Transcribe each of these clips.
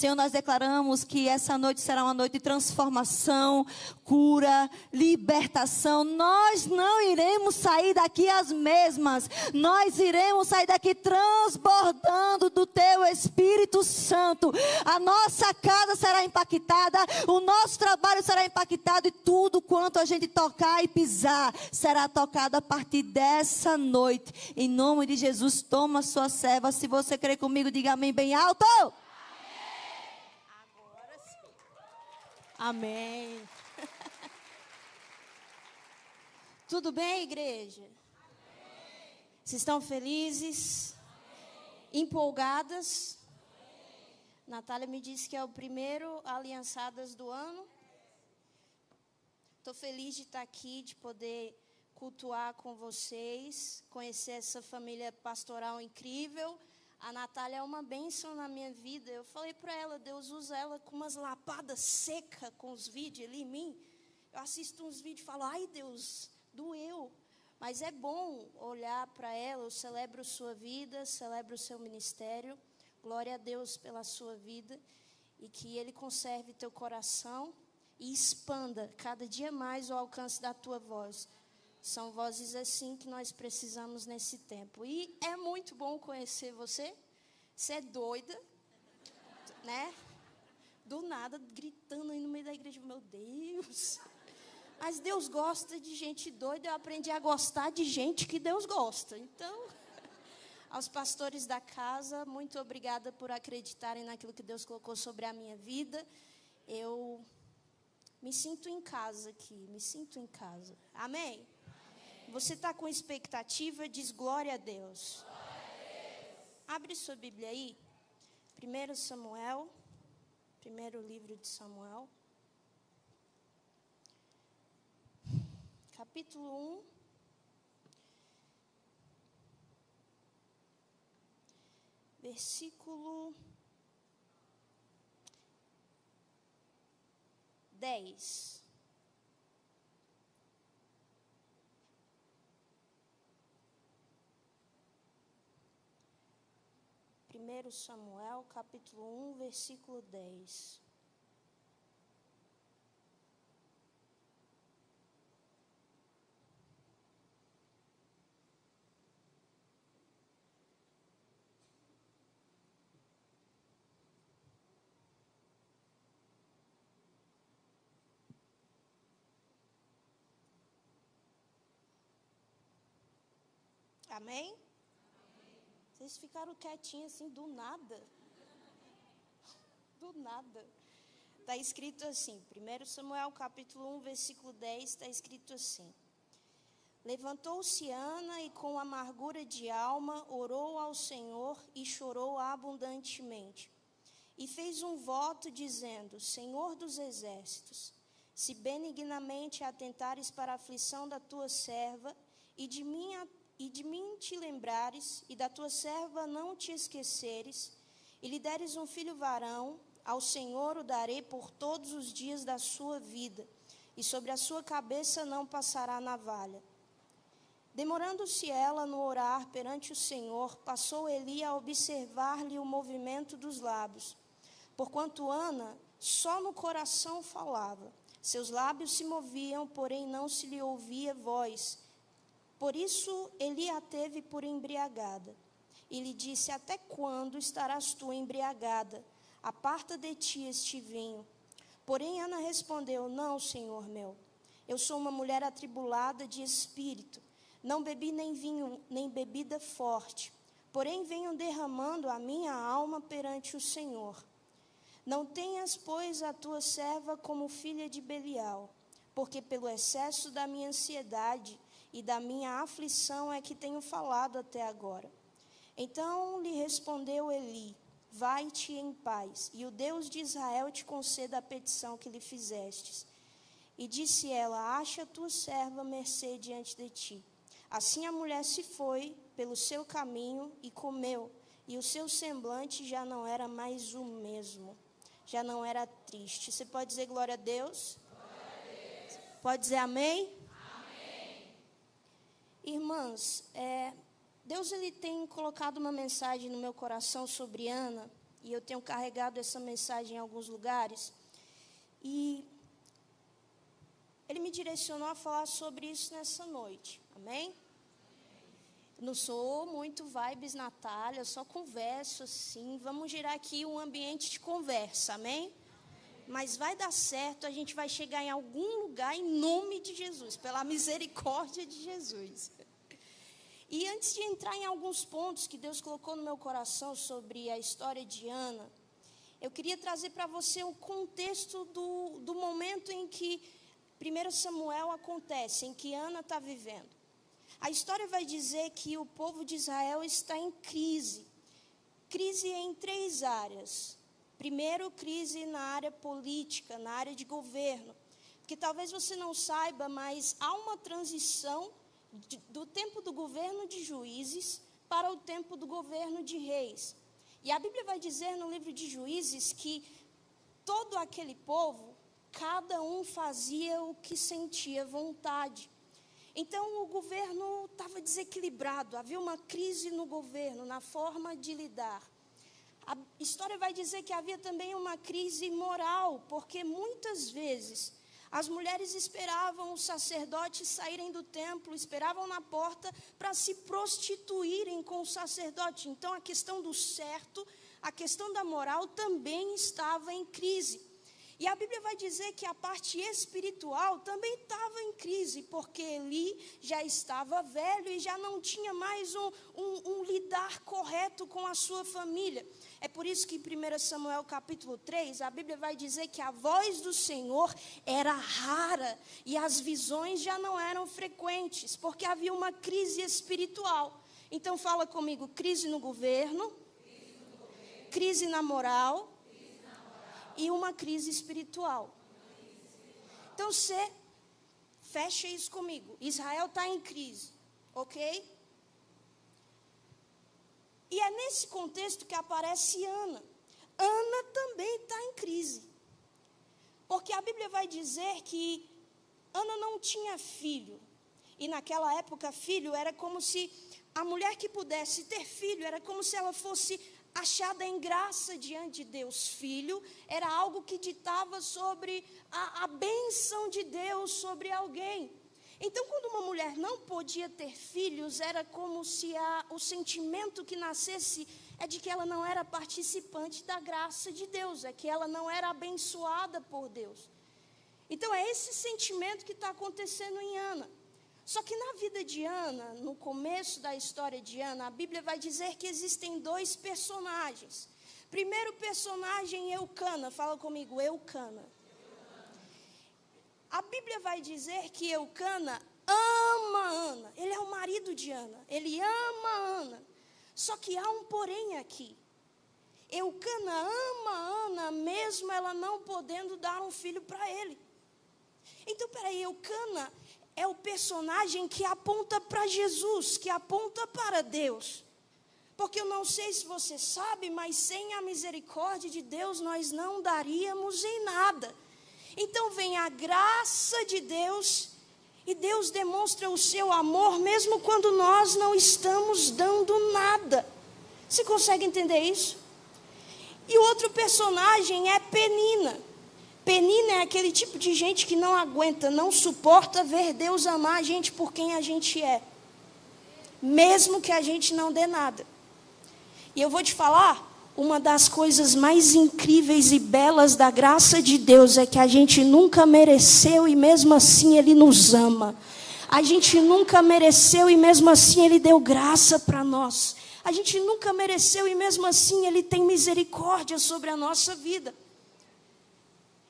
Senhor, nós declaramos que essa noite será uma noite de transformação, cura, libertação. Nós não iremos sair daqui as mesmas. Nós iremos sair daqui transbordando do Teu Espírito Santo. A nossa casa será impactada, o nosso trabalho será impactado e tudo quanto a gente tocar e pisar será tocado a partir dessa noite. Em nome de Jesus, toma a sua serva. Se você crê comigo, diga amém bem alto. Amém. Tudo bem, igreja? Amém. Vocês estão felizes? Amém. Empolgadas? Amém. Natália me disse que é o primeiro Aliançadas do ano. Estou feliz de estar aqui, de poder cultuar com vocês, conhecer essa família pastoral incrível. A Natália é uma bênção na minha vida. Eu falei para ela, Deus usa ela com umas lapadas secas com os vídeos ali em mim. Eu assisto uns vídeos e falo, ai Deus, doeu. Mas é bom olhar para ela, eu celebro sua vida, celebro o seu ministério. Glória a Deus pela sua vida. E que Ele conserve teu coração e expanda cada dia mais o alcance da tua voz. São vozes assim que nós precisamos nesse tempo. E é muito bom conhecer você. Você é doida, né? Do nada, gritando aí no meio da igreja. Meu Deus. Mas Deus gosta de gente doida. Eu aprendi a gostar de gente que Deus gosta. Então, aos pastores da casa, muito obrigada por acreditarem naquilo que Deus colocou sobre a minha vida. Eu me sinto em casa aqui. Me sinto em casa. Amém? Você está com expectativa? Diz glória a Deus. Glória a Deus. Abre sua Bíblia aí. 1 Samuel. Primeiro livro de Samuel. Capítulo 1. Versículo 10. 1 Samuel, capítulo 1, versículo 10. Amém? Vocês ficaram quietinhos assim, do nada. Do nada. Está escrito assim, 1 Samuel capítulo 1, versículo 10, está escrito assim. Levantou-se Ana e com amargura de alma orou ao Senhor e chorou abundantemente. E fez um voto dizendo, Senhor dos exércitos, se benignamente atentares para a aflição da tua serva e de mim te lembrares, e da tua serva não te esqueceres, e lhe deres um filho varão, ao Senhor o darei por todos os dias da sua vida, e sobre a sua cabeça não passará navalha. Demorando-se ela no orar perante o Senhor, passou Eli a observar-lhe o movimento dos lábios. Porquanto Ana só no coração falava, seus lábios se moviam, porém não se lhe ouvia voz. Por isso Eli a teve por embriagada. E lhe disse, até quando estarás tu embriagada? Aparta de ti este vinho. Porém Ana respondeu, não, Senhor meu. Eu sou uma mulher atribulada de espírito. Não bebi nem vinho, nem bebida forte. Porém venho derramando a minha alma perante o Senhor. Não tenhas, pois, a tua serva como filha de Belial, porque pelo excesso da minha ansiedade e da minha aflição é que tenho falado até agora. Então lhe respondeu Eli, vai-te em paz, e o Deus de Israel te conceda a petição que lhe fizestes. E disse ela, acha tua serva mercê diante de ti. Assim a mulher se foi pelo seu caminho e comeu, e o seu semblante já não era mais o mesmo, já não era triste. Você pode dizer glória a Deus? Glória a Deus. Pode dizer amém? Irmãs, Deus ele tem colocado uma mensagem no meu coração sobre Ana, e eu tenho carregado essa mensagem em alguns lugares. E ele me direcionou a falar sobre isso nessa noite. Amém? Não sou muito vibes Natália, só converso assim. Vamos girar aqui um ambiente de conversa, amém? Mas vai dar certo, a gente vai chegar em algum lugar em nome de Jesus, pela misericórdia de Jesus. E antes de entrar em alguns pontos que Deus colocou no meu coração sobre a história de Ana, eu queria trazer para você o contexto do momento em que 1 Samuel acontece, em que Ana está vivendo. A história vai dizer que o povo de Israel está em crise. Crise em 3 áreas. Primeiro, crise na área política, na área de governo. Porque talvez você não saiba, mas há uma transição do tempo do governo de juízes para o tempo do governo de reis. E a Bíblia vai dizer no livro de Juízes que todo aquele povo, cada um fazia o que sentia vontade. Então, o governo estava desequilibrado, havia uma crise no governo, na forma de lidar. A história vai dizer que havia também uma crise moral, porque muitas vezes as mulheres esperavam os sacerdotes saírem do templo, esperavam na porta para se prostituírem com o sacerdote. Então, a questão do certo, a questão da moral também estava em crise. E a Bíblia vai dizer que a parte espiritual também estava em crise, porque Eli já estava velho e já não tinha mais um lidar correto com a sua família. É por isso que em 1 Samuel capítulo 3, a Bíblia vai dizer que a voz do Senhor era rara e as visões já não eram frequentes, porque havia uma crise espiritual. Então fala comigo, crise no governo, crise na moral, e uma crise espiritual. Então você fecha isso comigo. Israel está em crise, ok? E é nesse contexto que aparece Ana. Ana também está em crise. Porque a Bíblia vai dizer que Ana não tinha filho. E naquela época, filho era como se a mulher que pudesse ter filho, era como se ela fosse achada em graça diante de Deus. Filho era algo que ditava sobre a bênção de Deus sobre alguém. Então, quando uma mulher não podia ter filhos, era como se o sentimento que nascesse é de que ela não era participante da graça de Deus, é que ela não era abençoada por Deus. Então, é esse sentimento que está acontecendo em Ana. Só que na vida de Ana, no começo da história de Ana, a Bíblia vai dizer que existem 2 personagens. Primeiro personagem, Eucana. Fala comigo, Eucana. A Bíblia vai dizer que Eucana ama Ana. Ele é o marido de Ana. Ele ama Ana. Só que há um porém aqui. Eucana ama Ana, mesmo ela não podendo dar um filho para ele. Então, peraí, Eucana é o personagem que aponta para Jesus, que aponta para Deus. Porque eu não sei se você sabe, mas sem a misericórdia de Deus nós não daríamos em nada. Então vem a graça de Deus e Deus demonstra o seu amor mesmo quando nós não estamos dando nada. Você consegue entender isso? E o outro personagem é Penina. Penina é aquele tipo de gente que não aguenta, não suporta ver Deus amar a gente por quem a gente é. Mesmo que a gente não dê nada. E eu vou te falar, uma das coisas mais incríveis e belas da graça de Deus é que a gente nunca mereceu e mesmo assim Ele nos ama. A gente nunca mereceu e mesmo assim Ele deu graça para nós. A gente nunca mereceu e mesmo assim Ele tem misericórdia sobre a nossa vida.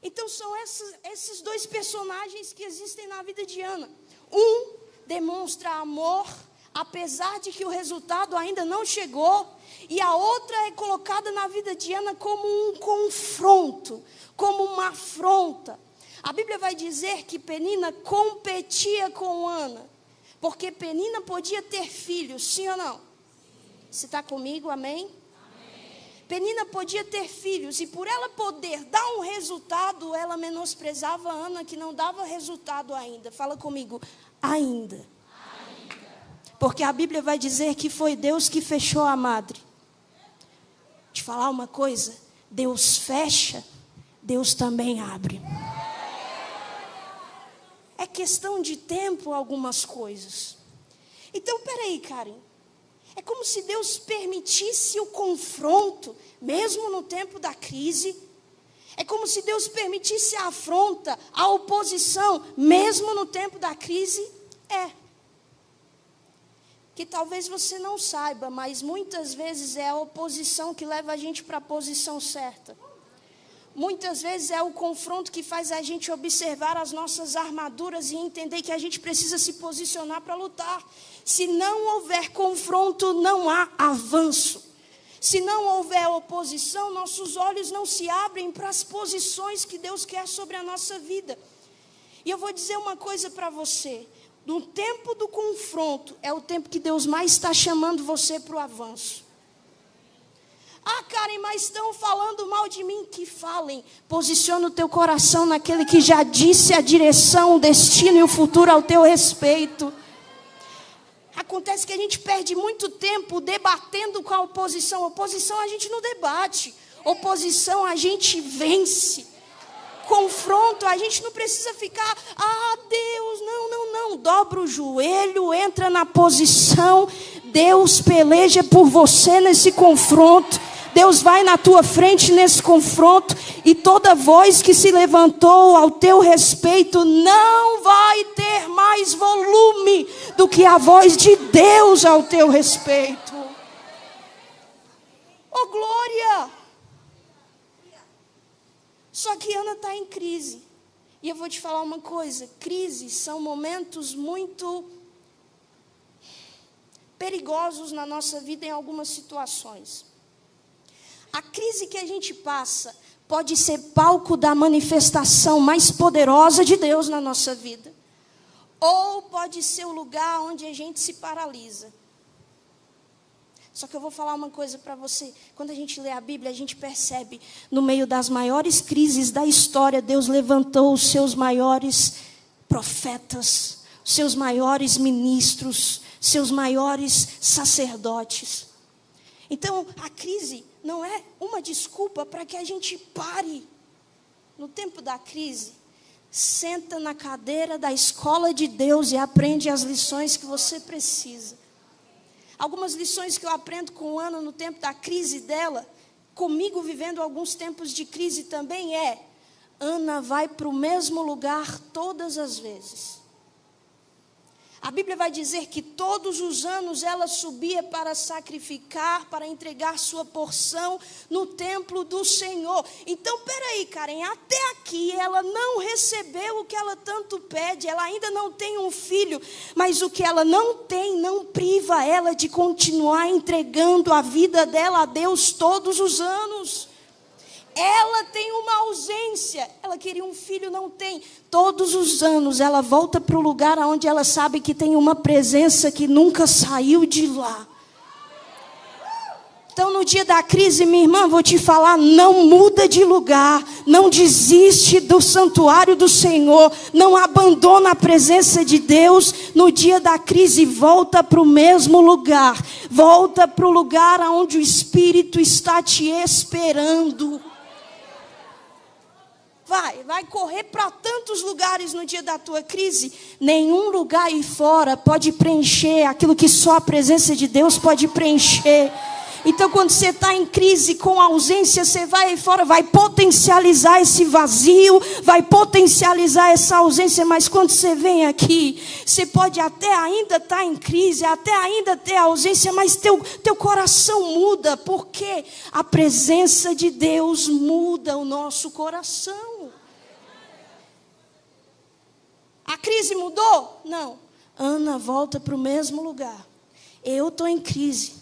Então são esses 2 personagens que existem na vida de Ana. Um demonstra amor, apesar de que o resultado ainda não chegou. E a outra é colocada na vida de Ana como um confronto, como uma afronta. A Bíblia vai dizer que Penina competia com Ana. Porque Penina podia ter filhos, sim ou não? Você está comigo, amém? Penina podia ter filhos e por ela poder dar um resultado, ela menosprezava Ana que não dava resultado ainda. Fala comigo, ainda. Porque a Bíblia vai dizer que foi Deus que fechou a madre. Te falar uma coisa, Deus fecha, Deus também abre. É questão de tempo algumas coisas. Então, peraí, Karen. É como se Deus permitisse o confronto, mesmo no tempo da crise. É como se Deus permitisse a afronta, a oposição, mesmo no tempo da crise. Que talvez você não saiba, mas muitas vezes é a oposição que leva a gente para a posição certa. Muitas vezes é o confronto que faz a gente observar as nossas armaduras e entender que a gente precisa se posicionar para lutar. Se não houver confronto, não há avanço. Se não houver oposição, nossos olhos não se abrem para as posições que Deus quer sobre a nossa vida. E eu vou dizer uma coisa para você. No tempo do confronto, é o tempo que Deus mais está chamando você para o avanço. Ah, Karen, mas estão falando mal de mim. Que falem. Posiciona o teu coração naquele que já disse a direção, o destino e o futuro ao teu respeito. Acontece que a gente perde muito tempo debatendo com a oposição. Oposição a gente não debate. Oposição a gente vence. Confronto, a gente não precisa ficar, Deus, não. Dobra o joelho, entra na posição. Deus peleja por você nesse confronto. Deus vai na tua frente nesse confronto. E toda voz que se levantou ao teu respeito não vai ter mais volume do que a voz de Deus ao teu respeito. Oh, glória! Só que Ana está em crise. E eu vou te falar uma coisa. Crises são momentos muito perigosos na nossa vida em algumas situações. A crise que a gente passa pode ser palco da manifestação mais poderosa de Deus na nossa vida. Ou pode ser o lugar onde a gente se paralisa. Só que eu vou falar uma coisa para você. Quando a gente lê a Bíblia, a gente percebe, no meio das maiores crises da história, Deus levantou os seus maiores profetas, os seus maiores ministros, seus maiores sacerdotes. Então, a crise não é uma desculpa para que a gente pare. No tempo da crise, senta na cadeira da escola de Deus e aprende as lições que você precisa. Algumas lições que eu aprendo com Ana no tempo da crise dela, comigo vivendo alguns tempos de crise também Ana vai para o mesmo lugar todas as vezes. A Bíblia vai dizer que todos os anos ela subia para sacrificar, para entregar sua porção no templo do Senhor. Então, peraí, Karen, até aqui ela não recebeu o que ela tanto pede, ela ainda não tem um filho, mas o que ela não tem não priva ela de continuar entregando a vida dela a Deus todos os anos. Ela tem uma ausência, ela queria um filho, não tem. Todos os anos ela volta para o lugar onde ela sabe que tem uma presença que nunca saiu de lá. Então no dia da crise, minha irmã, vou te falar, não muda de lugar, não desiste do santuário do Senhor, não abandona a presença de Deus. No dia da crise, volta para o mesmo lugar, volta para o lugar onde o Espírito está te esperando. Vai correr para tantos lugares no dia da tua crise. Nenhum lugar aí fora pode preencher aquilo que só a presença de Deus pode preencher. Então, quando você está em crise com ausência, você vai aí fora, vai potencializar esse vazio, vai potencializar essa ausência. Mas quando você vem aqui, você pode até ainda estar em crise, até ainda ter ausência, mas teu coração muda, porque a presença de Deus muda o nosso coração. A crise mudou? Não. Ana volta para o mesmo lugar. Eu estou em crise.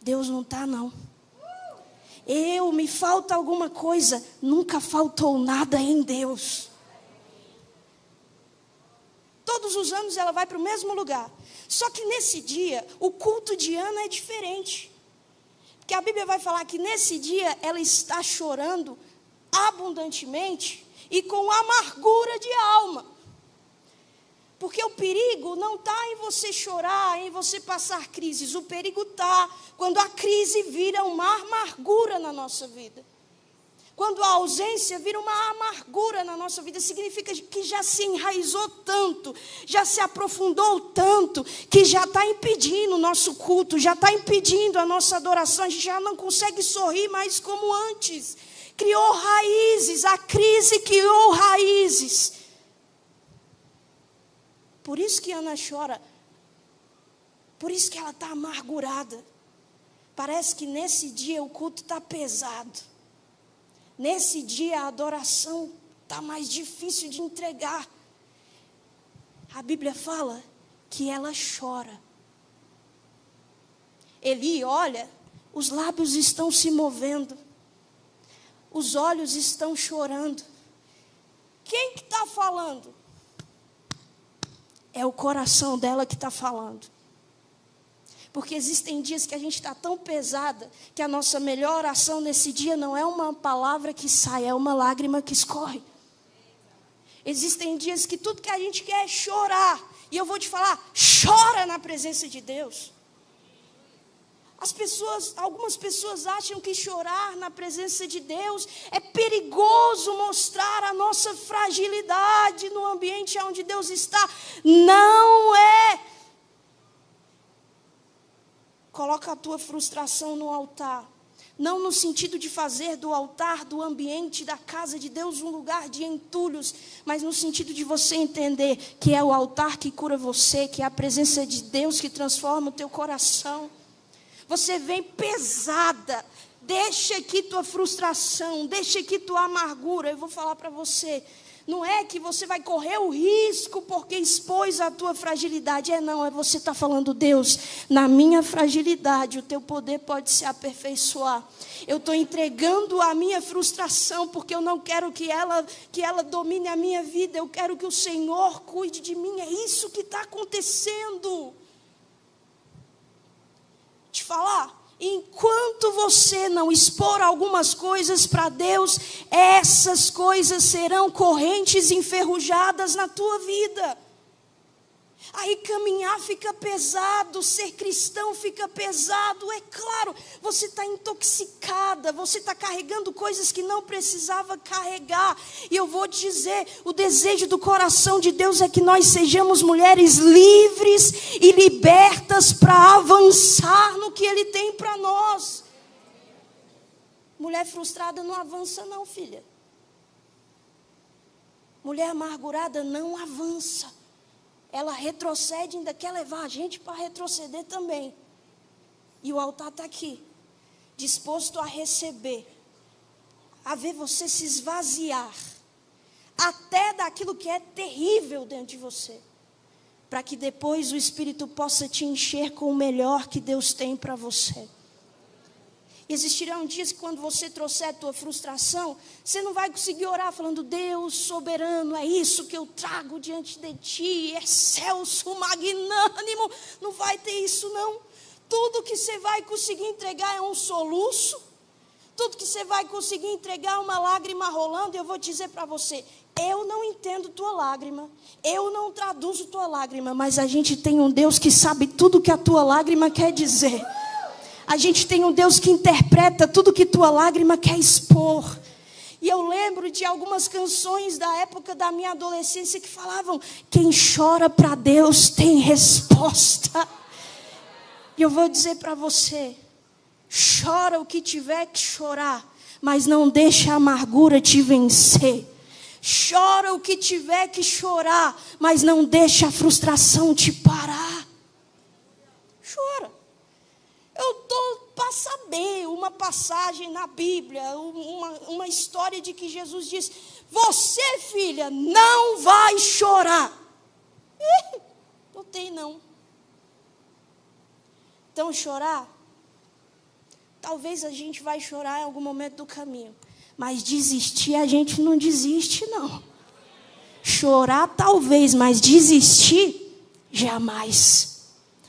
Deus não está, não. Me falta alguma coisa. Nunca faltou nada em Deus. Todos os anos ela vai para o mesmo lugar. Só que nesse dia, o culto de Ana é diferente. Porque a Bíblia vai falar que nesse dia ela está chorando abundantemente e com amargura de alma. Porque o perigo não está em você chorar, em você passar crises. O perigo está quando a crise vira uma amargura na nossa vida. Quando a ausência vira uma amargura na nossa vida, significa que já se enraizou tanto, já se aprofundou tanto, que já está impedindo o nosso culto, já está impedindo a nossa adoração, a gente já não consegue sorrir mais como antes. Criou raízes, a crise criou raízes. Por isso que Ana chora, por isso que ela está amargurada. Parece que nesse dia o culto está pesado. Nesse dia a adoração está mais difícil de entregar. A Bíblia fala que ela chora. Eli olha, os lábios estão se movendo. Os olhos estão chorando. Quem que está falando? É o coração dela que está falando. Porque existem dias que a gente está tão pesada que a nossa melhor oração nesse dia não é uma palavra que sai, é uma lágrima que escorre. Existem dias que tudo que a gente quer é chorar. E eu vou te falar, chora na presença de Deus. Algumas pessoas acham que chorar na presença de Deus é perigoso, mostrar a nossa fragilidade no ambiente onde Deus está. Não é. Coloca a tua frustração no altar. Não no sentido de fazer do altar, do ambiente, da casa de Deus um lugar de entulhos, mas no sentido de você entender que é o altar que cura você, que é a presença de Deus que transforma o teu coração. Você vem pesada, deixa aqui tua frustração, deixa aqui tua amargura. Eu vou falar para você, não é que você vai correr o risco porque expôs a tua fragilidade. Não, é você estar falando, Deus, na minha fragilidade o teu poder pode se aperfeiçoar. Eu estou entregando a minha frustração porque eu não quero que ela domine a minha vida. Eu quero que o Senhor cuide de mim. É isso que está acontecendo. Te falar, enquanto você não expor algumas coisas para Deus, essas coisas serão correntes enferrujadas na tua vida. Aí caminhar fica pesado, ser cristão fica pesado. É claro, você está intoxicada, você está carregando coisas que não precisava carregar. E eu vou te dizer, o desejo do coração de Deus é que nós sejamos mulheres livres e libertas para avançar no que Ele tem para nós. Mulher frustrada não avança não, filha. Mulher amargurada não avança. Ela retrocede, ainda quer levar a gente para retroceder também. E o altar está aqui, disposto a receber, a ver você se esvaziar, até daquilo que é terrível dentro de você, para que depois o Espírito possa te encher com o melhor que Deus tem para você. Existirão dias que quando você trouxer a tua frustração, você não vai conseguir orar falando, Deus soberano, é isso que eu trago diante de ti, excelso, magnânimo. Não vai ter isso não. Tudo que você vai conseguir entregar é um soluço. Tudo que você vai conseguir entregar é uma lágrima rolando. E eu vou dizer para você, eu não entendo tua lágrima, eu não traduzo tua lágrima, mas a gente tem um Deus que sabe tudo que a tua lágrima quer dizer. A gente tem um Deus que interpreta tudo que tua lágrima quer expor. E eu lembro de algumas canções da época da minha adolescência que falavam, quem chora para Deus tem resposta. E eu vou dizer para você, chora o que tiver que chorar, mas não deixa a amargura te vencer. Chora o que tiver que chorar, mas não deixa a frustração te parar. Chora. Eu estou para saber uma passagem na Bíblia, uma história de que Jesus diz, você, filha, não vai chorar. Não tem não. Então chorar, talvez a gente vai chorar em algum momento do caminho, mas desistir a gente não desiste não. Chorar talvez, mas desistir jamais.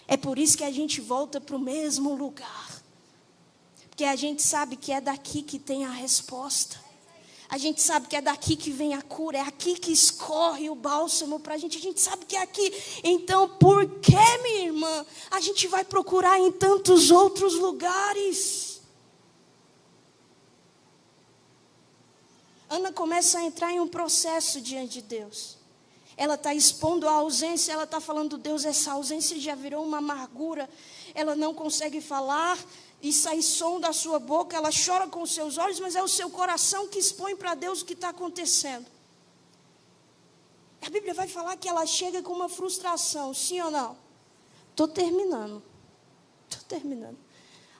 É por isso que a gente volta para o mesmo lugar. Porque a gente sabe que é daqui que tem a resposta. A gente sabe que é daqui que vem a cura, é aqui que escorre o bálsamo para a gente sabe que é aqui. Então, por que, minha irmã, a gente vai procurar em tantos outros lugares? Ana começa a entrar em um processo diante de Deus. Ela está expondo a ausência, ela está falando, Deus, essa ausência já virou uma amargura. Ela não consegue falar e sair som da sua boca, ela chora com os seus olhos, mas é o seu coração que expõe para Deus o que está acontecendo. A Bíblia vai falar que ela chega com uma frustração, sim ou não? Estou terminando.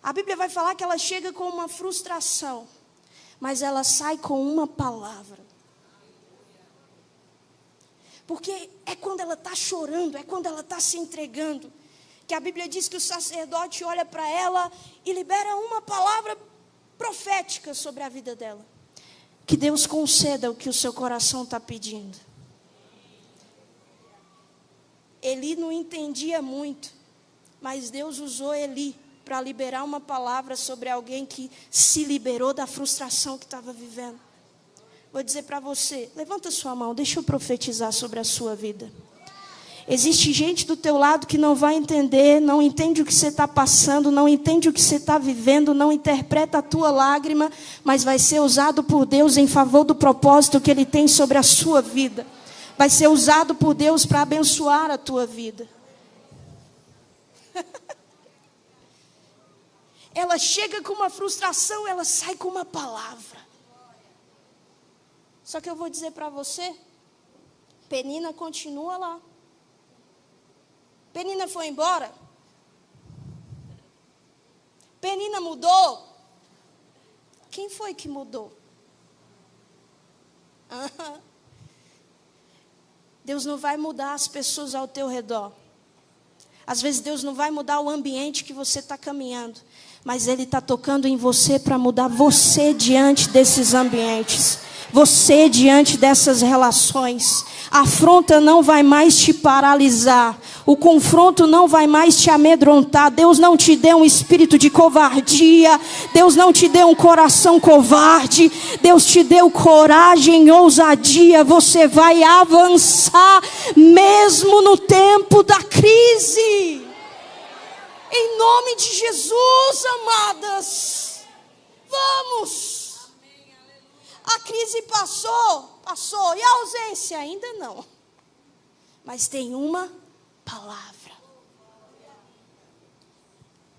A Bíblia vai falar que ela chega com uma frustração, mas ela sai com uma palavra. Porque é quando ela está chorando, é quando ela está se entregando, que a Bíblia diz que o sacerdote olha para ela e libera uma palavra profética sobre a vida dela. Que Deus conceda o que o seu coração está pedindo. Eli não entendia muito, mas Deus usou Eli para liberar uma palavra sobre alguém que se liberou da frustração que estava vivendo. Vou dizer para você, levanta sua mão, deixa eu profetizar sobre a sua vida. Existe gente do teu lado que não vai entender, não entende o que você está passando, não entende o que você está vivendo, não interpreta a tua lágrima, mas vai ser usado por Deus em favor do propósito que Ele tem sobre a sua vida. Vai ser usado por Deus para abençoar a tua vida. Ela chega com uma frustração, ela sai com uma palavra. Só que eu vou dizer para você, Penina continua lá. Penina foi embora? Penina mudou? Quem foi que mudou? Deus não vai mudar as pessoas ao teu redor. Às vezes Deus não vai mudar o ambiente que você está caminhando, mas Ele está tocando em você para mudar você diante desses ambientes. Você diante dessas relações. A afronta não vai mais te paralisar. O confronto não vai mais te amedrontar. Deus não te deu um espírito de covardia. Deus não te deu um coração covarde. Deus te deu coragem e ousadia. Você vai avançar mesmo no tempo da crise. Em nome de Jesus, amadas. Vamos. A crise passou. E a ausência ainda não. Mas tem uma palavra.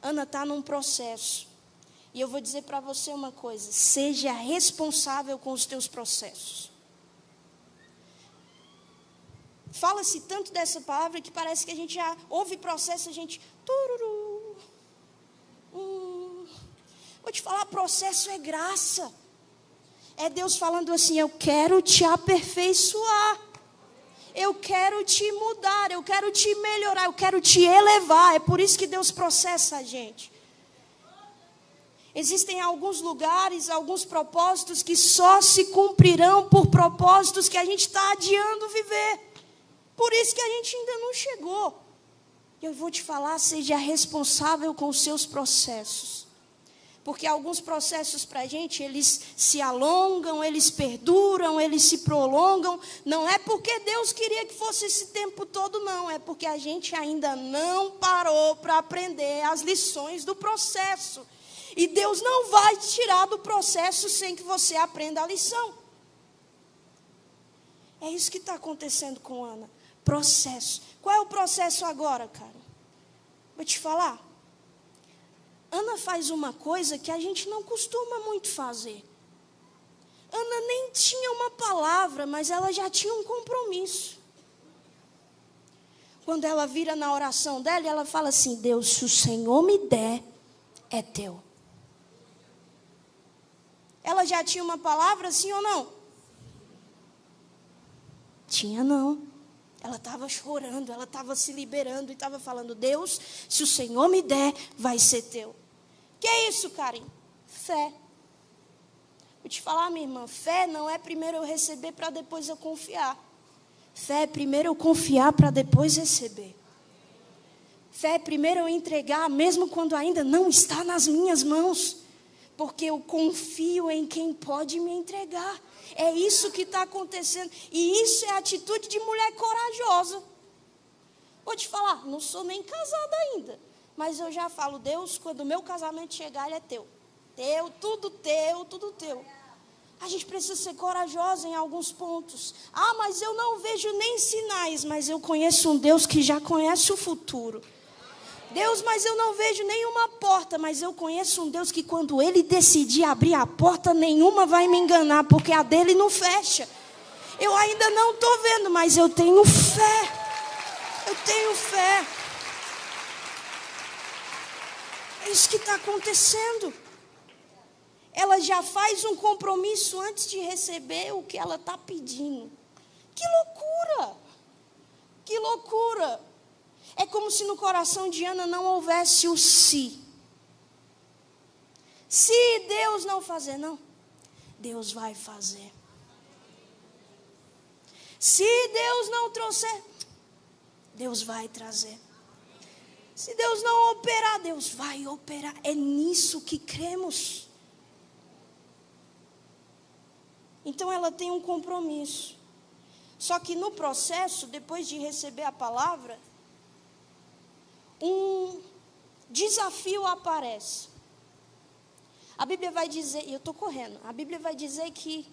Ana está num processo. E eu vou dizer para você uma coisa. Seja responsável com os teus processos. Fala-se tanto dessa palavra que parece que a gente já ouve processo, a gente... Vou te falar, processo é graça. É Deus falando assim, eu quero te aperfeiçoar. Eu quero te mudar, eu quero te melhorar, eu quero te elevar. É por isso que Deus processa a gente. Existem alguns lugares, alguns propósitos que só se cumprirão por propósitos que a gente está adiando viver. Por isso que a gente ainda não chegou. Eu vou te falar, seja responsável com os seus processos. Porque alguns processos para a gente, eles se alongam, eles perduram, eles se prolongam. Não é porque Deus queria que fosse esse tempo todo, não. É porque a gente ainda não parou para aprender as lições do processo. E Deus não vai te tirar do processo sem que você aprenda a lição. É isso que está acontecendo com Ana. Processo. Qual é o processo agora, cara? Vou te falar. Ana faz uma coisa que a gente não costuma muito fazer. Ana nem tinha uma palavra, mas ela já tinha um compromisso. Quando ela vira na oração dela, ela fala assim, Deus, se o Senhor me der, é teu. Ela já tinha uma palavra, sim ou não? Tinha não. Ela estava chorando, ela estava se liberando e estava falando, Deus, se o Senhor me der, vai ser teu. Que é isso, Karen? Fé. Vou te falar, minha irmã, fé não é primeiro eu receber para depois eu confiar. Fé é primeiro eu confiar para depois receber. Fé é primeiro eu entregar, mesmo quando ainda não está nas minhas mãos. porque eu confio em quem pode me entregar. É isso que está acontecendo. E isso é a atitude de mulher corajosa. Vou te falar, não sou nem casada ainda. Mas eu já falo, Deus, quando o meu casamento chegar, ele é teu. Teu, tudo teu, tudo teu. A gente precisa ser corajosa em alguns pontos. Ah, mas eu não vejo nem sinais. Mas eu conheço um Deus que já conhece o futuro. Deus, mas eu não vejo nenhuma porta. Mas eu conheço um Deus que quando Ele decidir abrir a porta, nenhuma vai me enganar. Porque a dele não fecha. Eu ainda não estou vendo, mas eu tenho fé. Eu tenho fé. É isso que está acontecendo. Ela já faz um compromisso antes de receber o que ela está pedindo. Que loucura! Que loucura! É como se no coração de Ana não houvesse o se. Se Deus não fazer, não. Deus vai fazer. Se Deus não trouxer, Deus vai trazer. Se Deus não operar, Deus vai operar. É nisso que cremos. Então ela tem um compromisso. Só que no processo, depois de receber a palavra, um desafio aparece. A Bíblia vai dizer, e eu estou correndo, a Bíblia vai dizer que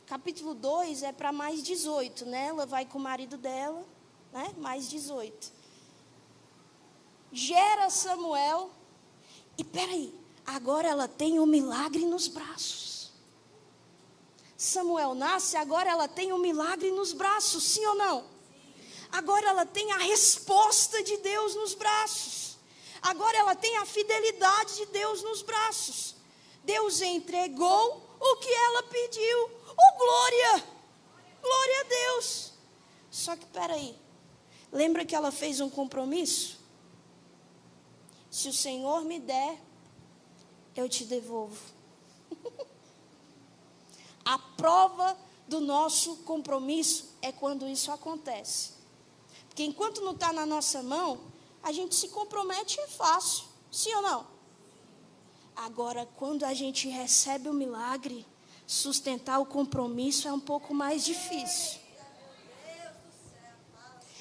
capítulo 2 é para mais 18, né? Ela vai com o marido dela, né? Mais 18. Gera Samuel, e peraí, agora ela tem um milagre nos braços. Samuel nasce, agora ela tem um milagre nos braços, sim ou não? Agora ela tem a resposta de Deus nos braços. Agora ela tem a fidelidade de Deus nos braços. Deus entregou o que ela pediu. Oh, glória! Glória a Deus! Só que peraí, lembra que ela fez um compromisso? Se o Senhor me der, eu te devolvo. A prova do nosso compromisso é quando isso acontece. Porque enquanto não está na nossa mão, a gente se compromete fácil. Sim ou não? Agora, quando a gente recebe o milagre, sustentar o compromisso é um pouco mais difícil.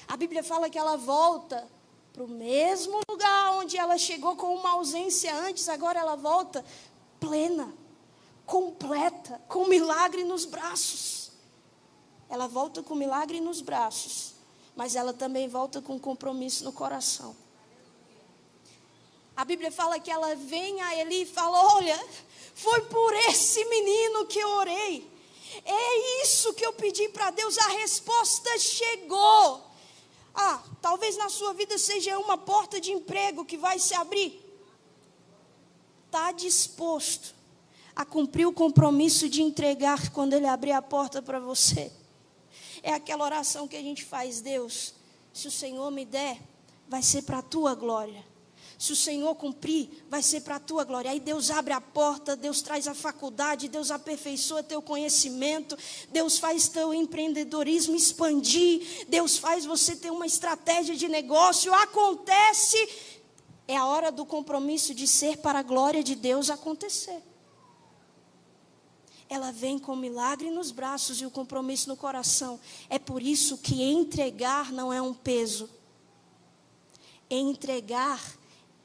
A Bíblia fala que ela volta para o mesmo lugar onde ela chegou com uma ausência antes. Agora ela volta plena, completa, com milagre nos braços. Ela volta com milagre nos braços, mas ela também volta com compromisso no coração. A Bíblia fala que ela vem a Eli e fala, olha, foi por esse menino que eu orei. É isso que eu pedi para Deus, a resposta chegou. Ah, talvez na sua vida seja uma porta de emprego que vai se abrir. Está disposto a cumprir o compromisso de entregar quando Ele abrir a porta para você. É aquela oração que a gente faz, Deus, se o Senhor me der, vai ser para a Tua glória. Se o Senhor cumprir, vai ser para a Tua glória. Aí Deus abre a porta, Deus traz a faculdade, Deus aperfeiçoa teu conhecimento, Deus faz teu empreendedorismo expandir, Deus faz você ter uma estratégia de negócio, acontece. É a hora do compromisso de ser para a glória de Deus acontecer. Ela vem com o milagre nos braços e o compromisso no coração. É por isso que entregar não é um peso. Entregar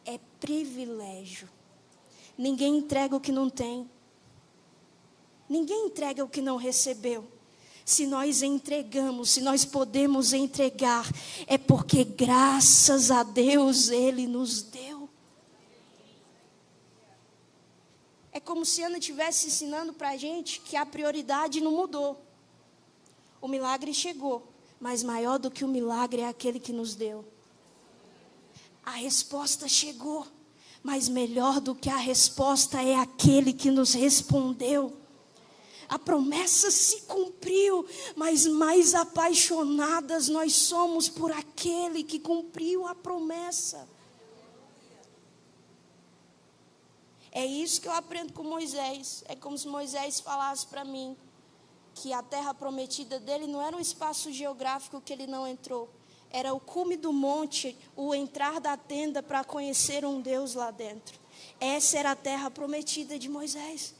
é privilégio. Ninguém entrega o que não tem. Ninguém entrega o que não recebeu. Se nós entregamos, se nós podemos entregar, é porque graças a Deus Ele nos deu. É como se Ana estivesse ensinando para a gente que a prioridade não mudou. O milagre chegou, mas maior do que o milagre é aquele que nos deu. A resposta chegou, mas melhor do que a resposta é aquele que nos respondeu. A promessa se cumpriu, mas mais apaixonadas nós somos por aquele que cumpriu a promessa. É isso que eu aprendo com Moisés. É como se Moisés falasse para mim que a terra prometida dele não era um espaço geográfico que ele não entrou. Era o cume do monte, o entrar da tenda para conhecer um Deus lá dentro. Essa era a terra prometida de Moisés.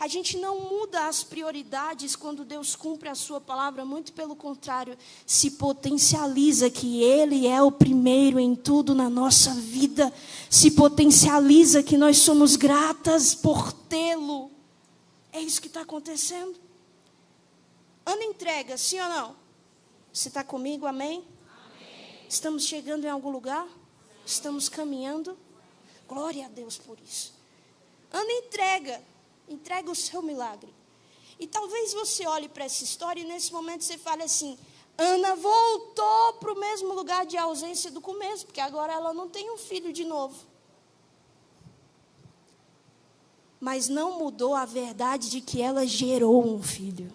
A gente não muda as prioridades quando Deus cumpre a sua palavra, muito pelo contrário, se potencializa que Ele é o primeiro em tudo na nossa vida, se potencializa que nós somos gratas por tê-lo. É isso que está acontecendo. Ana entrega, sim ou não? Você está comigo, amém? Amém? Estamos chegando em algum lugar? Estamos caminhando? Glória a Deus por isso. Ana entrega o seu milagre. E talvez você olhe para essa história e nesse momento você fale assim: Ana voltou para o mesmo lugar de ausência do começo, porque agora ela não tem um filho de novo. Mas não mudou a verdade de que ela gerou um filho.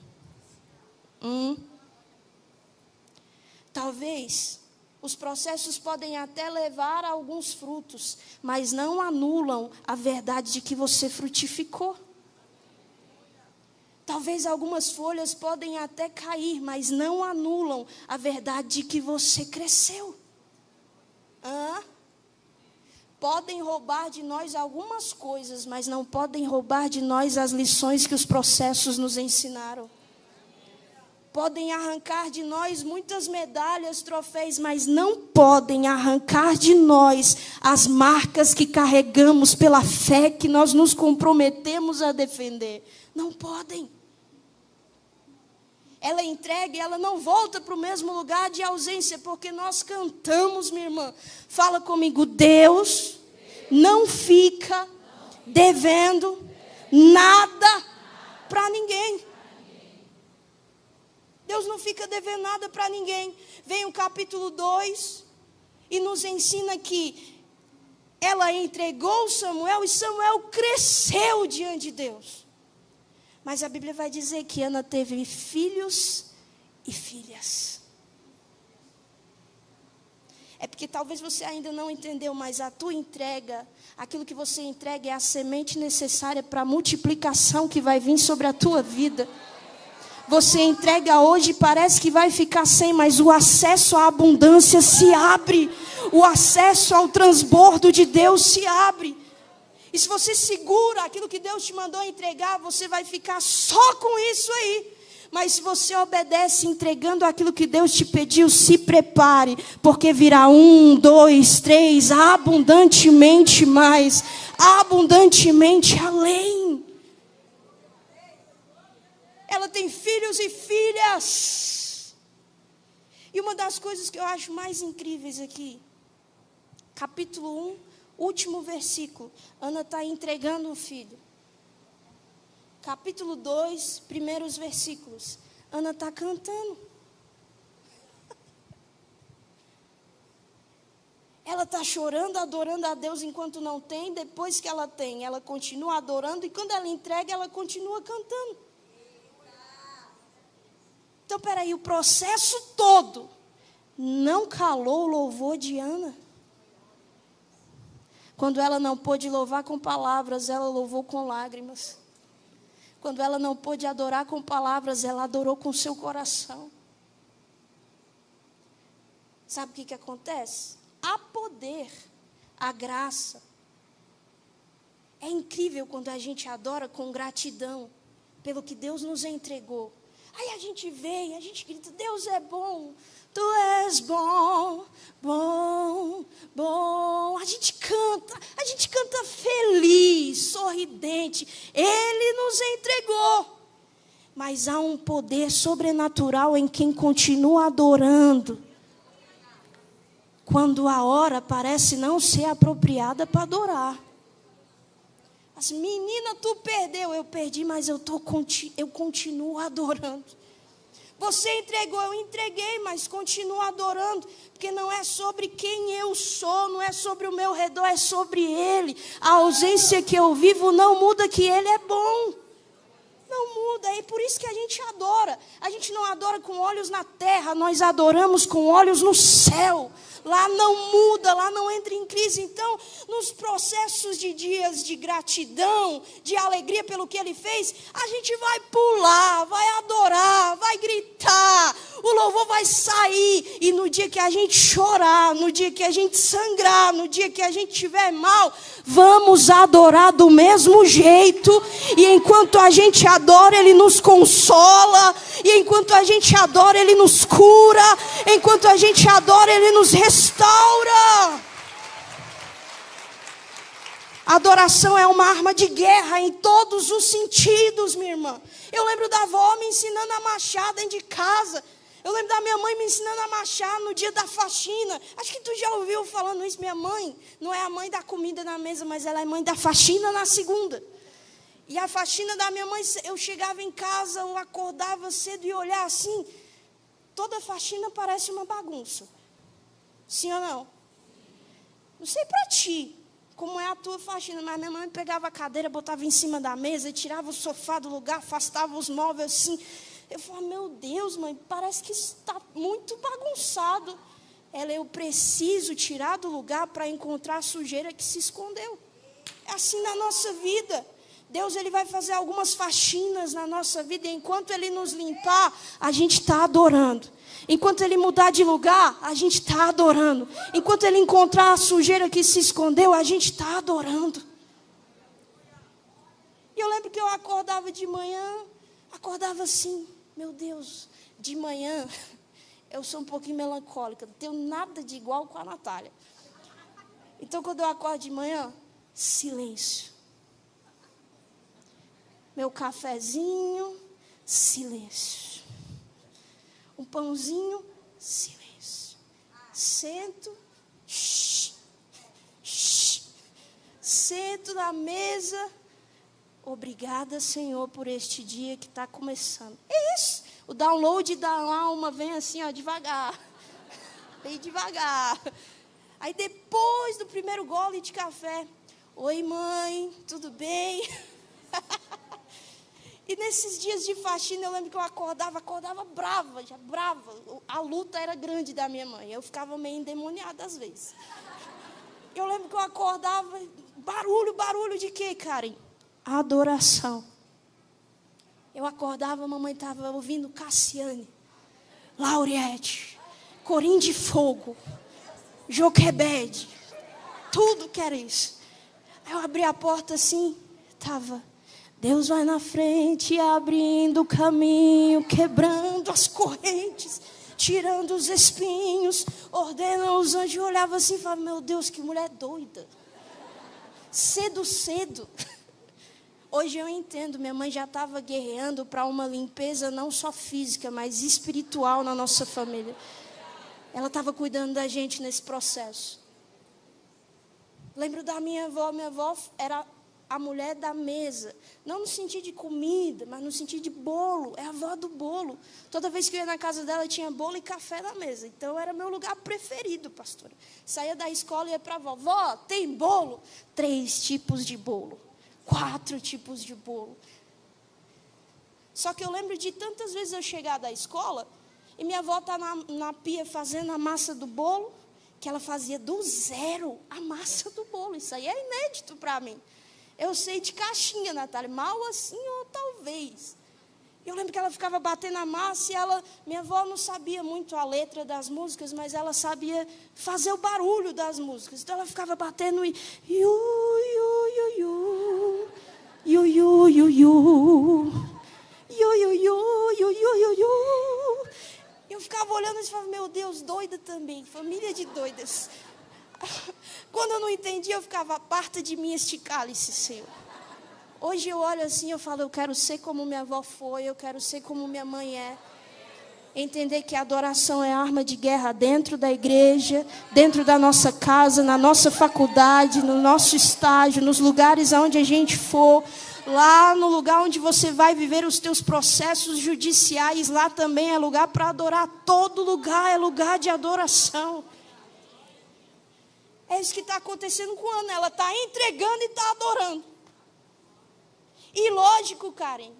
Talvez os processos podem até levar a alguns frutos, mas não anulam a verdade de que você frutificou. Talvez algumas folhas podem até cair, mas não anulam a verdade de que você cresceu. Podem roubar de nós algumas coisas, mas não podem roubar de nós as lições que os processos nos ensinaram. Podem arrancar de nós muitas medalhas, troféus, mas não podem arrancar de nós as marcas que carregamos pela fé que nós nos comprometemos a defender. Não podem. Ela entrega e ela não volta para o mesmo lugar de ausência, porque nós cantamos, minha irmã. Fala comigo, Deus não fica devendo nada para ninguém. Deus não fica devendo nada para ninguém. Vem o capítulo 2 e nos ensina que ela entregou Samuel e Samuel cresceu diante de Deus. Mas a Bíblia vai dizer que Ana teve filhos e filhas. É porque talvez você ainda não entendeu, mas a tua entrega, aquilo que você entrega é a semente necessária para a multiplicação que vai vir sobre a tua vida. Você entrega hoje e parece que vai ficar sem, mas o acesso à abundância se abre. O acesso ao transbordo de Deus se abre. E se você segura aquilo que Deus te mandou entregar, você vai ficar só com isso aí. Mas se você obedece entregando aquilo que Deus te pediu, se prepare. Porque virá 1, 2, 3, abundantemente mais. Abundantemente além. Ela tem filhos e filhas. E uma das coisas que eu acho mais incríveis aqui, capítulo 1, último versículo, Ana está entregando o filho. Capítulo 2, primeiros versículos, Ana está cantando. Ela está chorando, adorando a Deus enquanto não tem. Depois que ela tem, ela continua adorando. E quando ela entrega, ela continua cantando. Então, peraí, o processo todo não calou o louvor de Ana. Quando ela não pôde louvar com palavras, ela louvou com lágrimas. Quando ela não pôde adorar com palavras, ela adorou com seu coração. Sabe o que acontece? Há poder, a graça. É incrível quando a gente adora com gratidão pelo que Deus nos entregou. Aí a gente vem, a gente grita, Deus é bom, Tu és bom, bom, bom. A gente canta feliz, sorridente. Ele nos entregou. Mas há um poder sobrenatural em quem continua adorando. Quando a hora parece não ser apropriada para adorar. As menina, tu perdeu. Eu perdi, mas eu continuo adorando. Você entregou, eu entreguei, mas continuo adorando. Porque não é sobre quem eu sou, não é sobre o meu redor, é sobre Ele. A ausência que eu vivo não muda que Ele é bom. Não muda, é por isso que a gente adora. A gente não adora com olhos na terra, nós adoramos com olhos no céu. Lá não muda, lá não entra em crise. Então, nos processos de dias de gratidão, de alegria pelo que Ele fez, a gente vai pular, vai adorar, vai gritar. O louvor vai sair. E no no dia que a gente chorar, no dia que a gente sangrar, no dia que a gente estiver mal, vamos adorar do mesmo jeito. E enquanto a gente adora, Ele nos consola. E enquanto a gente adora, Ele nos cura. Enquanto a gente adora, Ele nos restaura. A adoração é uma arma de guerra em todos os sentidos, minha irmã. Eu lembro da avó me ensinando a machar dentro de casa. Eu lembro da minha mãe me ensinando a machar no dia da faxina. Acho que tu já ouviu falando isso. Minha mãe não é a mãe da comida na mesa, mas ela é mãe da faxina na segunda. E a faxina da minha mãe, eu chegava em casa, eu acordava cedo e olhar assim. Toda faxina parece uma bagunça. Sim ou não? Não sei pra ti como é a tua faxina, mas minha mãe pegava a cadeira, botava em cima da mesa, tirava o sofá do lugar, afastava os móveis assim. Eu falava, meu Deus, mãe, parece que está muito bagunçado. Ela, eu preciso tirar do lugar para encontrar a sujeira que se escondeu. É assim na nossa vida. Deus, Ele vai fazer algumas faxinas na nossa vida, e enquanto Ele nos limpar, a gente está adorando. Enquanto Ele mudar de lugar, a gente está adorando. Enquanto Ele encontrar a sujeira que se escondeu, a gente está adorando. E eu lembro que eu acordava de manhã, acordava assim, meu Deus, de manhã, eu sou um pouquinho melancólica, não tenho nada de igual com a Natália. Então, quando eu acordo de manhã, silêncio. Meu cafezinho, silêncio. Um pãozinho, silêncio. Sento, sento na mesa. Obrigada, Senhor, por este dia que está começando. É isso. O download da alma vem assim, ó, devagar. Bem devagar. Aí depois do primeiro gole de café, oi, mãe, tudo bem? E nesses dias de faxina, eu lembro que eu acordava brava, já brava. A luta era grande da minha mãe. Eu ficava meio endemoniada às vezes. Eu lembro que eu acordava, barulho de quê, Karen? Adoração. Eu acordava, a mamãe estava ouvindo Cassiane, Lauriette, Corim de Fogo, Joquebede, tudo que era isso. Aí eu abri a porta assim, estava... Deus vai na frente, abrindo o caminho, quebrando as correntes, tirando os espinhos, ordena os anjos. Eu olhava assim e falava, meu Deus, que mulher doida. Cedo. Hoje eu entendo, minha mãe já estava guerreando para uma limpeza não só física, mas espiritual na nossa família. Ela estava cuidando da gente nesse processo. Lembro da minha avó era a mulher da mesa, não no sentido de comida, mas no sentido de bolo, é a avó do bolo. Toda vez que eu ia na casa dela, tinha bolo e café na mesa, então era meu lugar preferido, pastora. Saía da escola e ia para a avó, vó, tem bolo? 3 tipos de bolo, 4 tipos de bolo. Só que eu lembro de tantas vezes eu chegar da escola, e minha avó está na pia fazendo a massa do bolo, que ela fazia do zero a massa do bolo, isso aí é inédito para mim. Eu sei de caixinha, Natália, mal assim ou talvez. Eu lembro que ela ficava batendo a massa e minha avó não sabia muito a letra das músicas, mas ela sabia fazer o barulho das músicas. Então ela ficava batendo e eu ficava olhando e falava, meu Deus, doida também, família de doidas. Quando eu não entendia, eu ficava, aparta de mim este cálice, Senhor. Hoje eu olho assim, eu falo, eu quero ser como minha avó foi, eu quero ser como minha mãe é. Entender que a adoração é arma de guerra dentro da igreja, dentro da nossa casa, na nossa faculdade, no nosso estágio, nos lugares aonde a gente for. Lá no lugar onde você vai viver os teus processos judiciais, lá também é lugar para adorar. Todo lugar é lugar de adoração. É isso que está acontecendo com a Ana. Ela está entregando e está adorando. E lógico, Karen,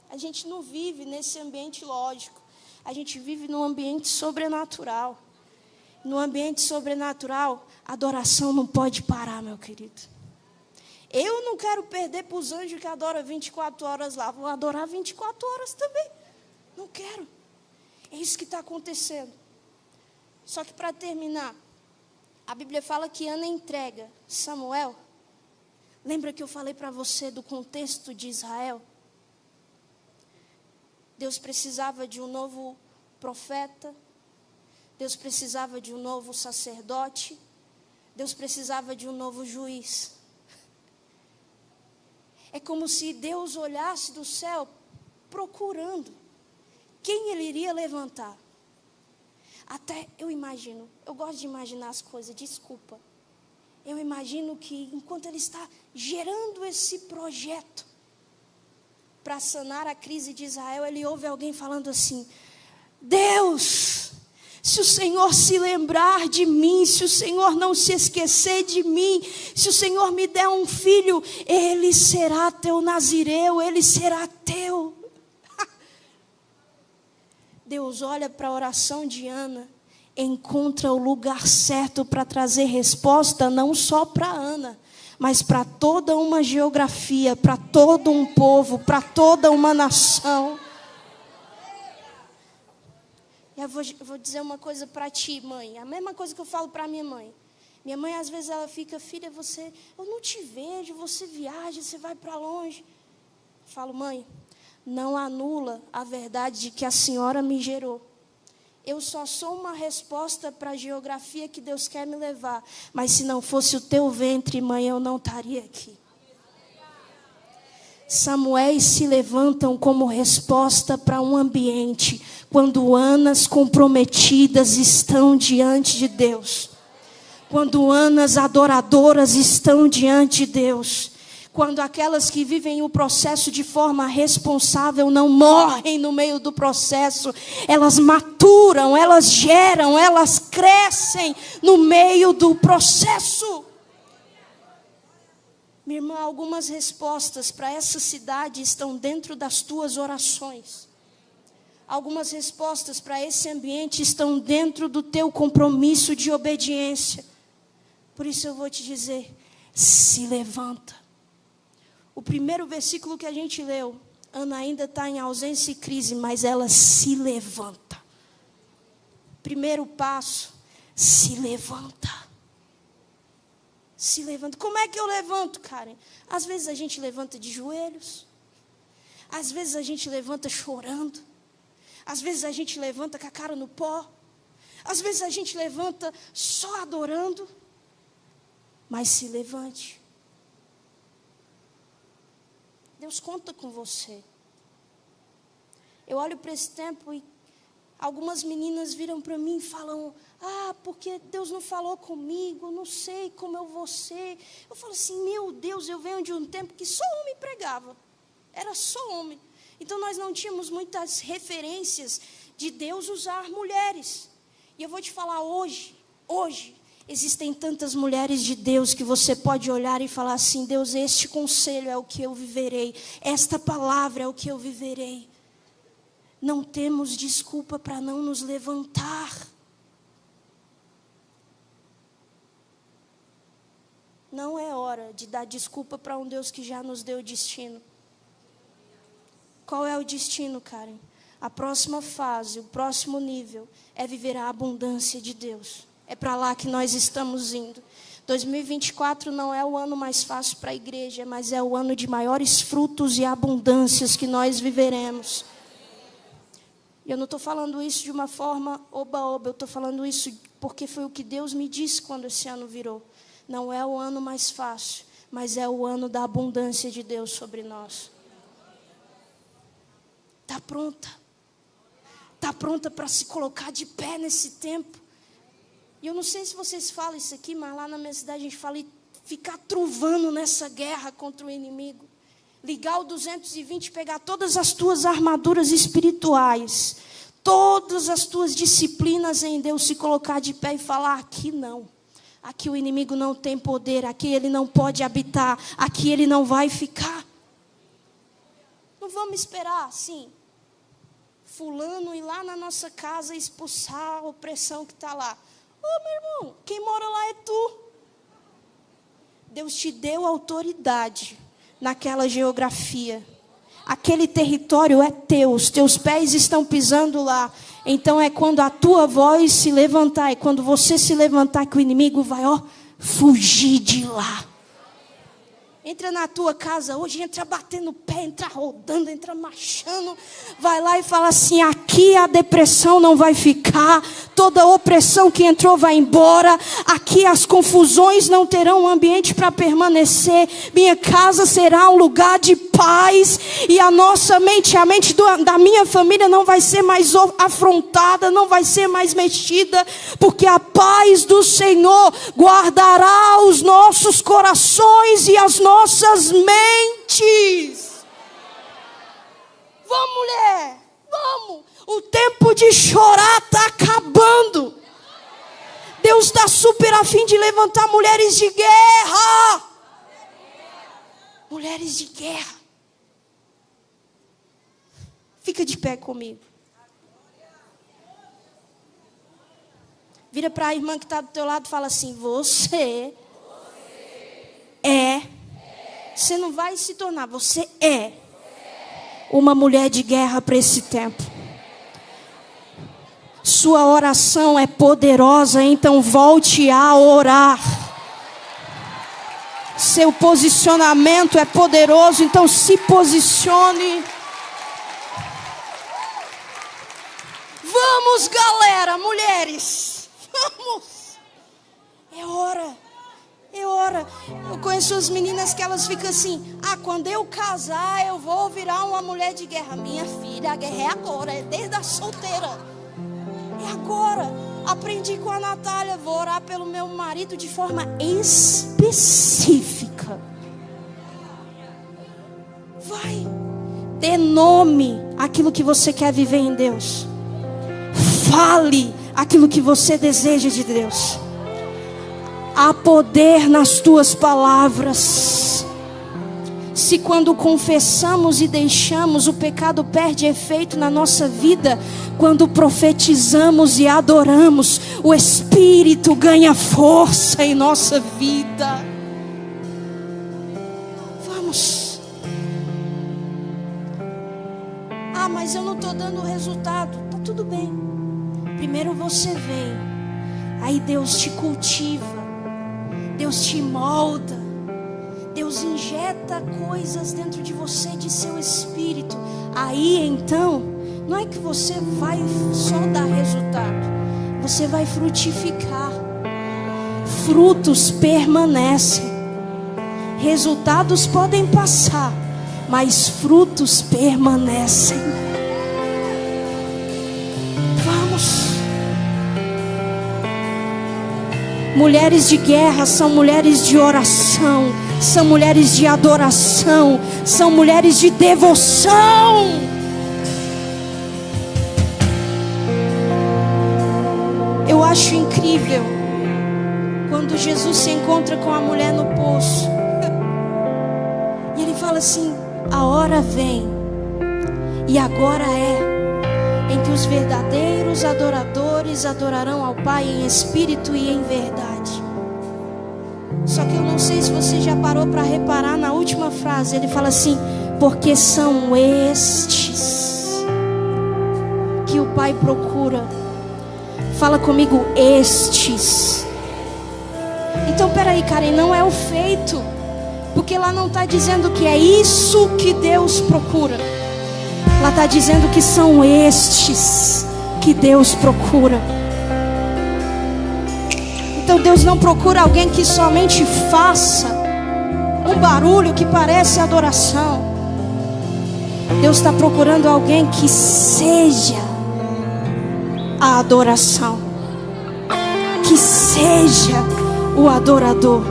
a gente não vive nesse ambiente lógico. A gente vive num ambiente sobrenatural. No ambiente sobrenatural, a adoração não pode parar, meu querido. Eu não quero perder para os anjos que adoram 24 horas lá. Vou adorar 24 horas também. Não quero. É isso que está acontecendo. Só que para terminar, a Bíblia fala que Ana entrega Samuel. Lembra que eu falei para você do contexto de Israel? Deus precisava de um novo profeta. Deus precisava de um novo sacerdote. Deus precisava de um novo juiz. É como se Deus olhasse do céu procurando quem ele iria levantar. Até eu imagino, eu gosto de imaginar as coisas, desculpa. Eu imagino que enquanto ele está gerando esse projeto para sanar a crise de Israel, ele ouve alguém falando assim: Deus, se o Senhor se lembrar de mim, se o Senhor não se esquecer de mim, se o Senhor me der um filho, ele será teu nazireu, ele será teu. Deus olha para a oração de Ana, encontra o lugar certo para trazer resposta, não só para Ana, mas para toda uma geografia, para todo um povo, para toda uma nação. Eu vou dizer uma coisa para ti, mãe, a mesma coisa que eu falo para minha mãe. Minha mãe, às vezes, ela fica: filha, eu não te vejo, você viaja, você vai para longe. Eu falo: mãe, não anula a verdade de que a senhora me gerou. Eu só sou uma resposta para a geografia que Deus quer me levar. Mas se não fosse o teu ventre, mãe, eu não estaria aqui. Samuéis se levantam como resposta para um ambiente, quando Anas comprometidas estão diante de Deus. Quando Anas adoradoras estão diante de Deus. Quando aquelas que vivem o processo de forma responsável não morrem no meio do processo, elas maturam, elas geram, elas crescem no meio do processo. Minha irmã, algumas respostas para essa cidade estão dentro das tuas orações. Algumas respostas para esse ambiente estão dentro do teu compromisso de obediência. Por isso eu vou te dizer, se levanta. O primeiro versículo que a gente leu, Ana ainda está em ausência e crise, mas ela se levanta. Primeiro passo, se levanta. Se levanta. Como é que eu levanto, Karen? Às vezes a gente levanta de joelhos. Às vezes a gente levanta chorando. Às vezes a gente levanta com a cara no pó. Às vezes a gente levanta só adorando. Mas se levante. Deus conta com você. Eu olho para esse tempo e algumas meninas viram para mim e falam: porque Deus não falou comigo, não sei como eu vou ser. Eu falo assim: meu Deus, eu venho de um tempo que só homem pregava. Era só homem. Então nós não tínhamos muitas referências de Deus usar mulheres. E eu vou te falar hoje, existem tantas mulheres de Deus que você pode olhar e falar assim: Deus, este conselho é o que eu viverei. Esta palavra é o que eu viverei. Não temos desculpa para não nos levantar. Não é hora de dar desculpa para um Deus que já nos deu destino. Qual é o destino, Karen? A próxima fase, o próximo nível é viver a abundância de Deus. É para lá que nós estamos indo. 2024 não é o ano mais fácil para a igreja, mas é o ano de maiores frutos e abundâncias que nós viveremos. E eu não estou falando isso de uma forma oba-oba, eu estou falando isso porque foi o que Deus me disse quando esse ano virou. Não é o ano mais fácil, mas é o ano da abundância de Deus sobre nós. Está pronta? Está pronta para se colocar de pé nesse tempo? E eu não sei se vocês falam isso aqui, mas lá na minha cidade a gente fala em ficar truvando nessa guerra contra o inimigo. Ligar o 220, pegar todas as tuas armaduras espirituais, todas as tuas disciplinas em Deus, se colocar de pé e falar: aqui não. Aqui o inimigo não tem poder, aqui ele não pode habitar, aqui ele não vai ficar. Não vamos esperar assim, fulano ir lá na nossa casa e expulsar a opressão que está lá. Meu irmão, quem mora lá é tu. Deus te deu autoridade naquela geografia. aquele território é teu, os teus pés estão pisando lá. Então é quando a tua voz se levantar, é quando você se levantar que o inimigo vai, fugir de lá. Entra na tua casa hoje, entra batendo pé, entra rodando, entra marchando. Vai lá e fala assim: aqui a depressão não vai ficar. Toda opressão que entrou vai embora. Aqui as confusões não terão um ambiente para permanecer. Minha casa será um lugar de paz. E a nossa mente, a mente da minha família não vai ser mais afrontada, não vai ser mais mexida. Porque a paz do Senhor guardará os nossos corações e as nossas mentes. Vamos, mulher, vamos. O tempo de chorar está acabando. Deus está super a fim de levantar mulheres de guerra. Mulheres de guerra. Fica de pé comigo. Vira para a irmã que está do teu lado e fala assim: você é. Você não vai se tornar, você é uma mulher de guerra para esse tempo. Sua oração é poderosa, então volte a orar. Seu posicionamento é poderoso, então se posicione. Vamos, galera, mulheres, vamos. É hora. É hora. Eu conheço as meninas que elas ficam assim: quando eu casar eu vou virar uma mulher de guerra. Minha filha, a guerra é agora, é desde a solteira. É agora. Aprendi com a Natália, vou orar pelo meu marido de forma específica. Vai. Dê nome àquilo que você quer viver em Deus. Fale aquilo que você deseja de Deus. Há poder nas tuas palavras. Se quando confessamos e deixamos, o pecado perde efeito na nossa vida, quando profetizamos e adoramos, o Espírito ganha força em nossa vida. Vamos. Mas eu não estou dando resultado. Tá tudo bem. Primeiro você vem, aí Deus te cultiva, Deus te molda, Deus injeta coisas dentro de você, de seu espírito. Aí então, não é que você vai só dar resultado, você vai frutificar. Frutos permanecem. Resultados podem passar, mas frutos permanecem. Vamos. Mulheres de guerra são mulheres de oração, são mulheres de adoração, são mulheres de devoção. Eu acho incrível quando Jesus se encontra com a mulher no poço. E ele fala assim: a hora vem, e agora é, em que os verdadeiros adoradores adorarão ao Pai em espírito e em verdade. Só que eu não sei se você já parou para reparar na última frase. Ele fala assim: porque são estes que o Pai procura. Fala comigo, estes. Então peraí, Karen, não é o feito, porque lá não está dizendo que é isso que Deus procura. Lá está dizendo que são estes que Deus procura. Então Deus não procura alguém que somente faça um barulho que parece adoração. Deus está procurando alguém que seja a adoração, que seja o adorador.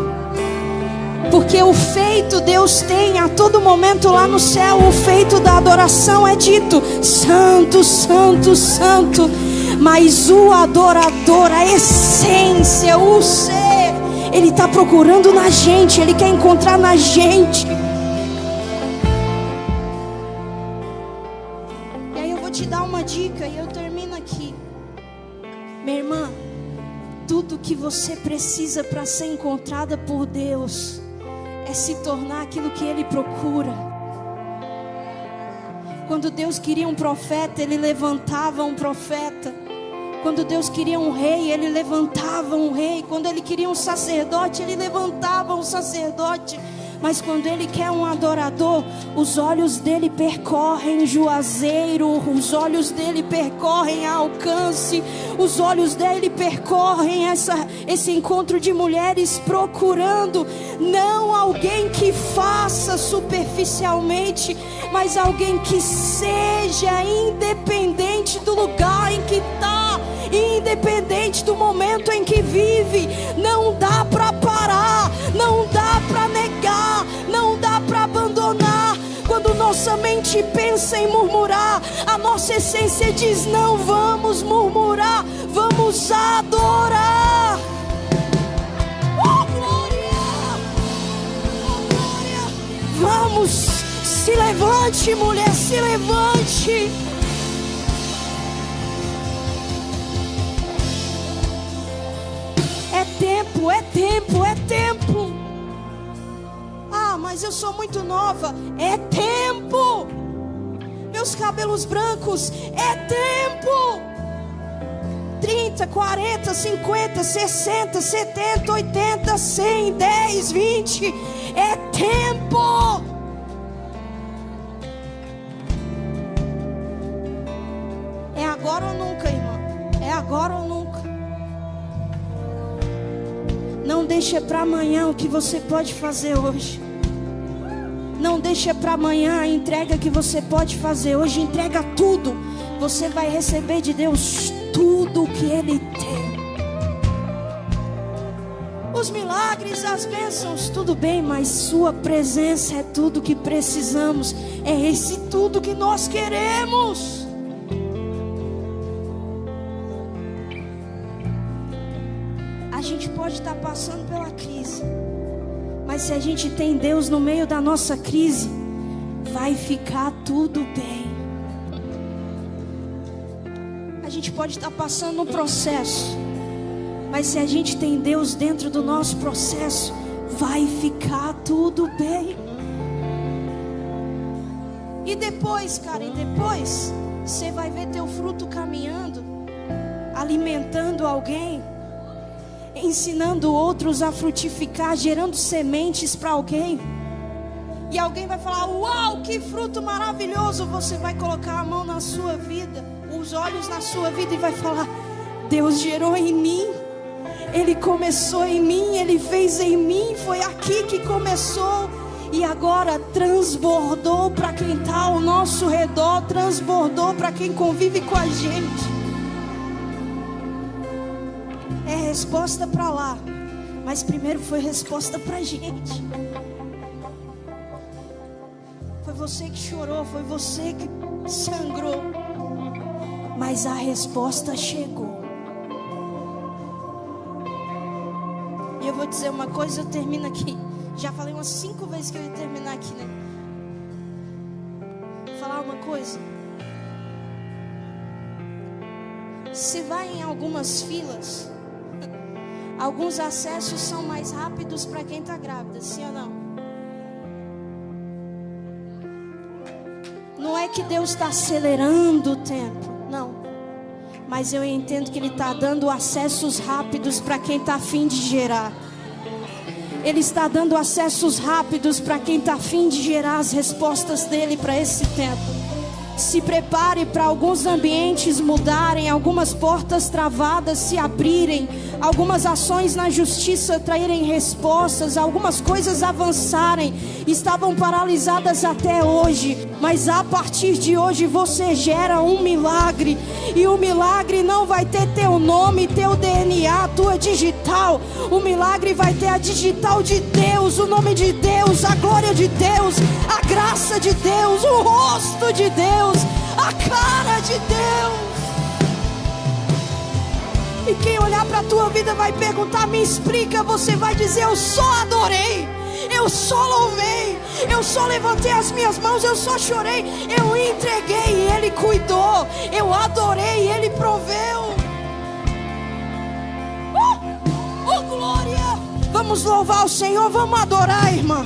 Porque o feito Deus tem a todo momento lá no céu. O feito da adoração é dito: santo, santo, santo. Mas o adorador, a essência, o ser, ele está procurando na gente. Ele quer encontrar na gente. E aí eu vou te dar uma dica e eu termino aqui. Minha irmã, tudo que você precisa para ser encontrada por Deus é se tornar aquilo que Ele procura. Quando Deus queria um profeta, Ele levantava um profeta. Quando Deus queria um rei, Ele levantava um rei. Quando Ele queria um sacerdote, Ele levantava um sacerdote. Mas quando Ele quer um adorador, os olhos dele percorrem Juazeiro, os olhos dele percorrem Alcance, os olhos dele percorrem esse encontro de mulheres procurando não alguém que faça superficialmente, mas alguém que seja independente do lugar em que está, independente do momento em que vive. Não dá para parar, não dá para negar, não dá para abandonar. Quando nossa mente pensa em murmurar, a nossa essência diz: não vamos murmurar, vamos adorar. Oh glória, oh glória. Vamos, se levante, mulher, se levante. É tempo, é tempo, é tempo. Ah, mas eu sou muito nova. É tempo. Meus cabelos brancos. É tempo. 30, 40, 50, 60, 70, 80, 100, 10, 20. É tempo. É agora ou nunca, irmã. É agora ou nunca. Não deixe para amanhã o que você pode fazer hoje. Não deixe para amanhã a entrega que você pode fazer hoje. Entrega tudo. Você vai receber de Deus tudo o que Ele tem. Os milagres, as bênçãos, tudo bem, mas sua presença é tudo que precisamos. É esse tudo que nós queremos. A gente pode estar passando pela crise, mas se a gente tem Deus no meio da nossa crise, vai ficar tudo bem. A gente pode estar passando um processo, mas se a gente tem Deus dentro do nosso processo, vai ficar tudo bem. E depois, Karen, depois você vai ver teu fruto caminhando, alimentando alguém, ensinando outros a frutificar, gerando sementes para alguém. E alguém vai falar: uau, que fruto maravilhoso. Você vai colocar a mão na sua vida, os olhos na sua vida, e vai falar: Deus gerou em mim, Ele começou em mim, Ele fez em mim, foi aqui que começou. E agora transbordou para quem está ao nosso redor, transbordou para quem convive com a gente. É resposta para lá, mas primeiro foi resposta para gente. Foi você que chorou, foi você que sangrou, mas a resposta chegou. E eu vou dizer uma coisa, eu termino aqui. Já falei umas 5 vezes que eu ia terminar aqui, né? Vou falar uma coisa. Se vai em algumas filas, alguns acessos são mais rápidos para quem está grávida, sim ou não? Não é que Deus está acelerando o tempo, não. Mas eu entendo que Ele está dando acessos rápidos para quem está a fim de gerar. Ele está dando acessos rápidos para quem está a fim de gerar as respostas dele para esse tempo. Se prepare para alguns ambientes mudarem, algumas portas travadas se abrirem, algumas ações na justiça traírem respostas, algumas coisas avançarem. Estavam paralisadas até hoje, mas a partir de hoje você gera um milagre. E o milagre não vai ter teu nome, teu DNA, tua digital. O milagre vai ter a digital de Deus, o nome de Deus, a glória de Deus, a graça de Deus, o rosto de Deus, a cara de Deus. E quem olhar para a tua vida vai perguntar: me explica. Você vai dizer: eu só adorei, eu só louvei, eu só levantei as minhas mãos, eu só chorei, eu entreguei e Ele cuidou, eu adorei e Ele proveu. Oh glória! Vamos louvar o Senhor, vamos adorar, irmã.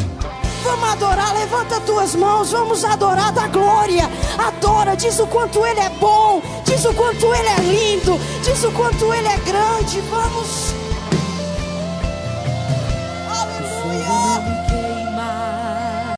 Vamos adorar, levanta tuas mãos, vamos adorar da glória. adora, diz o quanto Ele é bom, diz o quanto Ele é lindo, diz o quanto Ele é grande. Vamos